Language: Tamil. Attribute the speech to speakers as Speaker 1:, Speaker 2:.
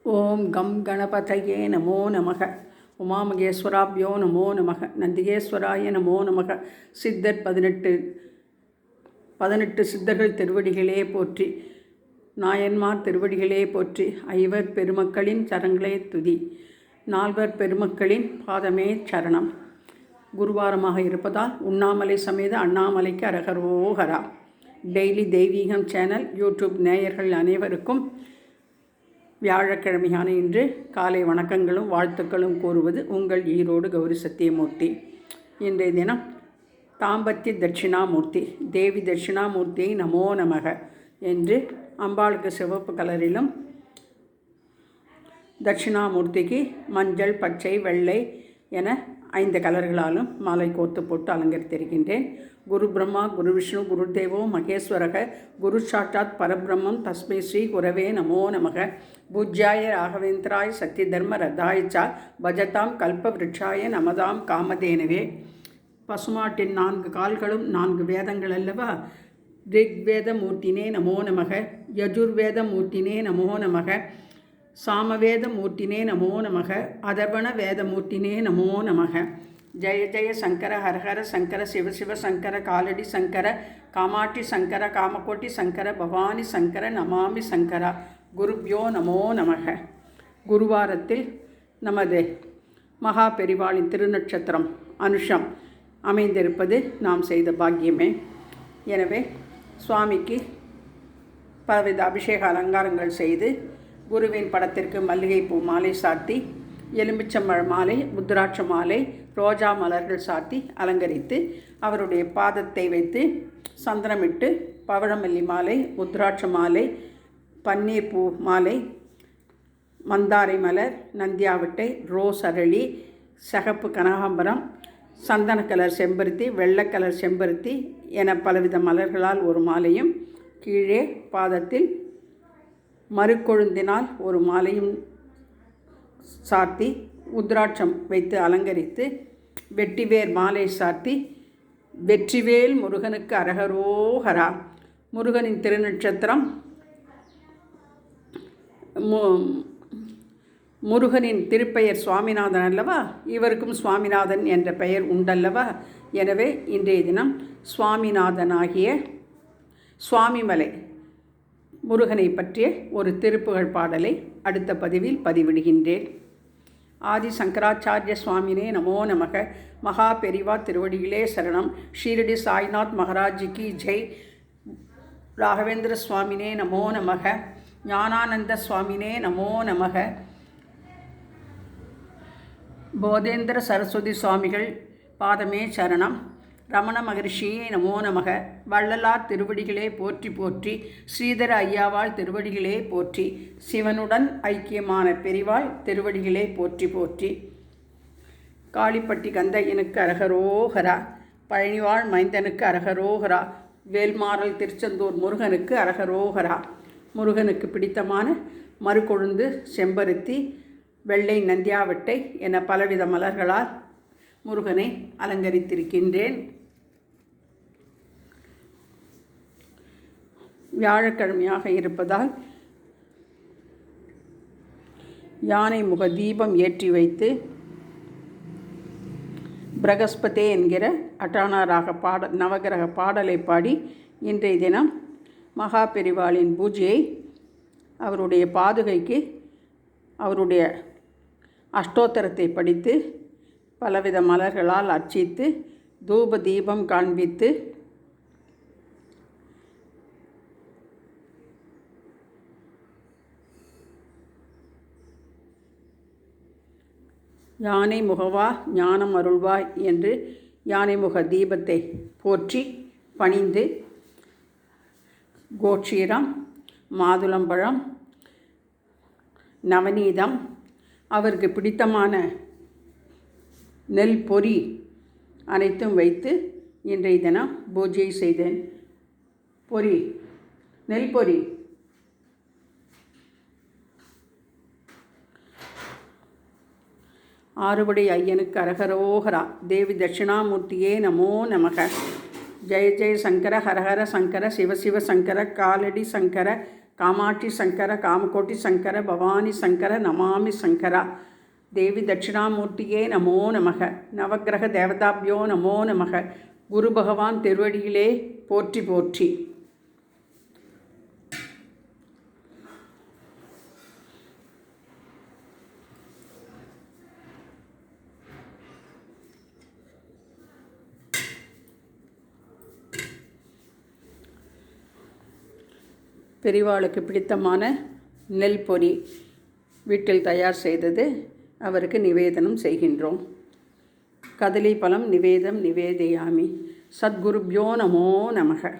Speaker 1: ஓம் கம் கணபதயே நமோ நமக. உமாமகேஸ்வராபியோ நமோ நமக. நந்திகேஸ்வராய நமோ நமக. சித்தர் 18 சித்தர்கள் திருவடிகளே போற்றி. நாயன்மார் திருவடிகளே போற்றி. ஐவர் பெருமக்களின் சரங்களே துதி. நால்வர் பெருமக்களின் பாதமே சரணம். குருவாரமாக இருப்பதால் உண்ணாமலை சமேத அண்ணாமலைக்கு அரகரோகரா. டெய்லி தெய்வீகம் சேனல் யூடியூப் நேயர்கள் அனைவருக்கும் வியாழக்கிழமையான இன்று காலை வணக்கங்களும் வாழ்த்துக்களும் கூறுவது உங்கள் ஈரோடு கௌரி சத்தியமூர்த்தி. இன்றைய தினம் தாம்பத்திய தட்சிணாமூர்த்தி தேவி தட்சிணாமூர்த்தியை நமோ நமக என்று அம்பாளுக்கு சிவப்பு கலரிலும் தட்சிணாமூர்த்திக்கு மஞ்சள், பச்சை, வெள்ளை என 5 கலர்களாலும் மாலை கோர்த்து போட்டு அலங்கரித்திருக்கின்றேன். குரு பிரம்மா, குரு விஷ்ணு, குரு தேவோ மகேஸ்வரக, குரு சாட்சாத் பரபிரம்மம் தஸ்மை ஸ்ரீ குரவே நமோ நமக. பூஜ்யாய ராகவேந்திராய் சத்ய தர்ம ரதாய்ச்சா பஜதாம் கல்ப விருட்சாய நமதாம் காமதேனவே. பசுமாட்டின் 4 கால்களும் 4 வேதங்கள் அல்லவா? ரிக்வேத மூர்த்தினே நமோ நமக, யஜுர்வேத மூர்த்தினே நமோ நமக, சாமவேத மூர்த்தினே நமோ நமக, அதர்வண வேத மூர்த்தினே நமோ நமக. ஜெய ஜெய சங்கர ஹரஹர சங்கர சிவ சிவ சங்கர காலடி சங்கர காமாட்சி சங்கர காமகோட்டி சங்கர பவானி சங்கர நமாமி சங்கரா. குருப்யோ நமோ நமக. குருவாரத்தில் நமது மகா பெரிவாளின் திருநட்சத்திரம் அனுஷம் அமைந்திருப்பது நாம் செய்த பாக்கியமே. எனவே சுவாமிக்கு பலவித அபிஷேக அலங்காரங்கள் செய்து குருவின் படத்திற்கு மல்லிகைப்பூ மாலை சாத்தி, எலுமிச்சம்பழ மாலை, உத்ராட்ச மாலை, ரோஜா மலர்கள் சாத்தி அலங்கரித்து அவருடைய பாதத்தை வைத்து சந்தனமிட்டு பவழமல்லி மாலை, உத்ராட்ச மாலை, பன்னீர் பூ மாலை, மந்தாரை மலர், நந்தியாவட்டை, ரோஸ் அரளி, சகப்பு கனகாம்பரம், சந்தன கலர் செம்பருத்தி, வெள்ளை கலர் செம்பருத்தி என பலவித மலர்களால் ஒரு மாலையும், கீழே பாதத்தில் மறுக்கொழுந்தினால் ஒரு மாலையும் சாத்தி உத்ராட்சம் வைத்து அலங்கரித்து வெட்டிவேர் மாலை சாத்தி வெற்றிவேல் முருகனுக்கு அரகரோகரா. முருகனின் திருநட்சத்திரம் முருகனின் திருப்பெயர் சுவாமிநாதன் அல்லவா? இவருக்கும் சுவாமிநாதன் என்ற பெயர் உண்டல்லவா? எனவே இன்றைய தினம் சுவாமிநாதனாகிய சுவாமிமலை முருகனை பற்றிய ஒரு திருப்புகழ் பாடலை அடுத்த பதிவில் பதிவிடுகின்றேன். ஆதி சங்கராச்சாரிய சுவாமினே நமோ நமக. மகா பெரிவா திருவடிகளே சரணம். ஷீரடி சாய்நாத் மகாராஜிக்கு ஜெய். ராகவேந்திர சுவாமினே நமோ நமக. ஞானானந்த சுவாமினே நமோ நமக. போதேந்திர சரஸ்வதி சுவாமிகள் பாதமே சரணம். ரமண மகரிஷியே நமோ நமக. வள்ளலார் திருவடிகளே போற்றி போற்றி. ஸ்ரீதர ஐயாவாள் திருவடிகளே போற்றி. சிவனுடன் ஐக்கியமான பெரிவாள் திருவடிகளே போற்றி போற்றி. காளிப்பட்டி கந்தையனுக்கு அரகரோகரா. பழனிவாழ் மைந்தனுக்கு அரகரோகரா. வேல்மாறல் திருச்செந்தூர் முருகனுக்கு அரகரோகரா. முருகனுக்கு பிடித்தமான மறுகொழுந்து, செம்பருத்தி, வெள்ளை நந்தியாவட்டை என பலவித மலர்களால் முருகனை அலங்கரித்திருக்கின்றேன். வியாழக்கிழமையாக இருப்பதால் யானை முக தீபம் ஏற்றி வைத்து பிரகஸ்பதே என்கிற அட்டானாராக நவகிரக பாடலை பாடி இன்றைய தினம் மகா பெரிவாளின் பூஜையை அவருடைய பாதுகைக்கு அவருடைய அஷ்டோத்தரத்தை படித்து பலவித மலர்களால் அர்ச்சித்து தூப தீபம் காண்பித்து யானை முகவா ஞானம் அருள்வாய் என்று யானைமுக தீபத்தை போற்றி பணிந்து கோட்சீரம், மாதுளம்பழம், நவநீதம், அவருக்கு பிடித்தமான நெல் பொரி அனைத்தும் வைத்து இன்றைய தினம் பூஜை செய்தேன். பொரி, நெல் பொரி ஆறுபடை ஐயனுக்கு அரகரோகரா. தேவி தட்சிணாமூர்த்தியே நமோ நமக. ஜெய ஜெய சங்கர ஹரஹர சங்கர சிவசிவ சங்கர காலடி சங்கர காமாட்சி சங்கர காமகோட்டி சங்கர பவானி சங்கர நமாமி சங்கரா. தேவி தட்சிணாமூர்த்தியே நமோ நமக. நவக்கிரக தேவதாபியோ நமோ நமக. குரு பகவான் திருவடியிலே போற்றி போற்றி. பெரிவாளுக்கு பிடித்தமான நெல் பொரி வீட்டில் தயார் செய்தது அவருக்கு நிவேதனம் செய்கின்றோம். கதலி பழம் நிவேதம் நிவேதயாமி. சத்குருப்யோ நமோ நமக.